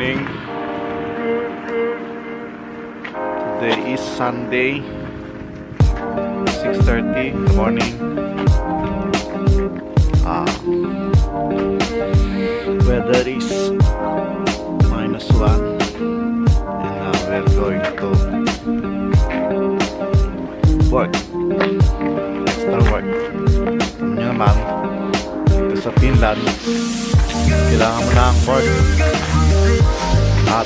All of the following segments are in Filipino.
morning. Today is Sunday, 6:30 in the morning. Weather is -1 and we're going to work. Extra work. Alam nyo naman, dito sa Finland, kailangan mo na ang work. At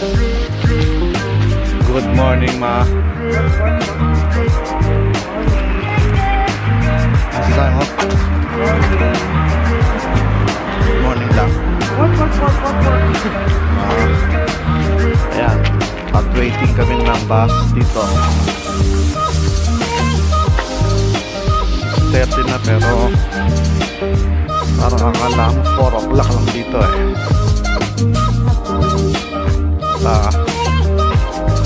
good morning, ma. Kasi tayo mo? Good morning lang. Ayan, at waiting kami ng bus dito. 6:30 na, pero parang akala mo 4 o'clock lang dito eh.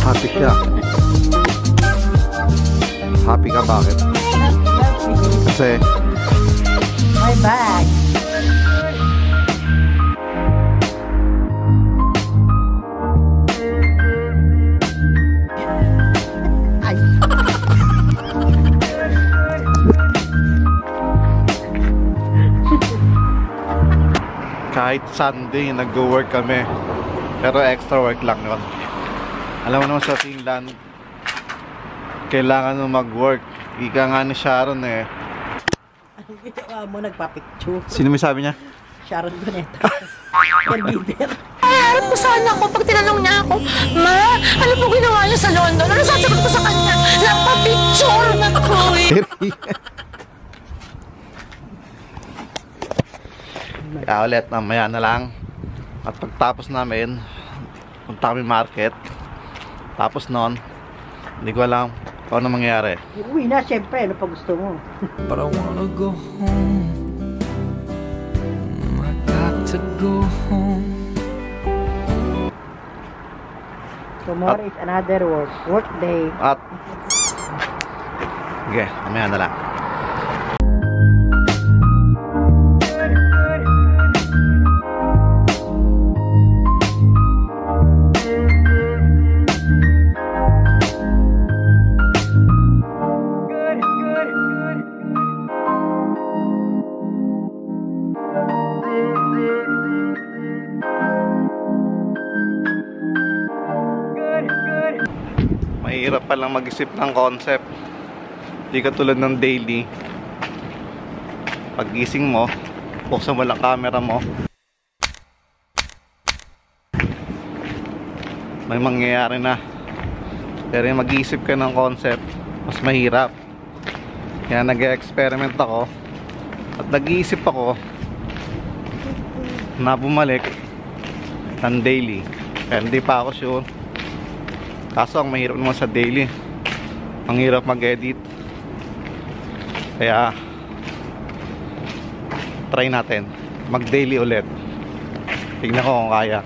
Happy siya. Happy ka bakit? Kasi my bag. kahit Sunday nag-work kami, pero extra work lang yun. Alam mo naman sa Finland, kailangan mo mag-work. Ika nga ni Sharon eh. Ang ginawa mo, nagpa-picture. Sino may sabi niya? Sharon Cuneta. Caregiver. Harap ko sana ako pag tinanong niya ako, Ma, ano po ginawa niya sa London? Ano sasagot ko sa kanya? Nagpa-picture! Kaya ulit, mamaya na lang. At pagtapos namin, punta kami market. Tapos nun, hindi ko alam kung ano mangyayari. Uwi na, syempre. Ano pa gusto mo? But I wanna go home. I got to go home. Tomorrow is another work day. At okay, mamaya na lang. Mahirap palang mag-isip ng concept. Hindi katulad ng daily. Pag gising mo, buksan mo lang camera mo, may mangyayari na. Pero yung mag-iisip ka ng concept, mas mahirap. Kaya nag-experiment ako at nag-iisip ako na bumalik ng daily. Kaya hindi pa ako sure. Kaso ang mahirap naman sa daily, ang hirap mag-edit. Kaya try natin mag-daily ulit. Tignan ko kung kaya.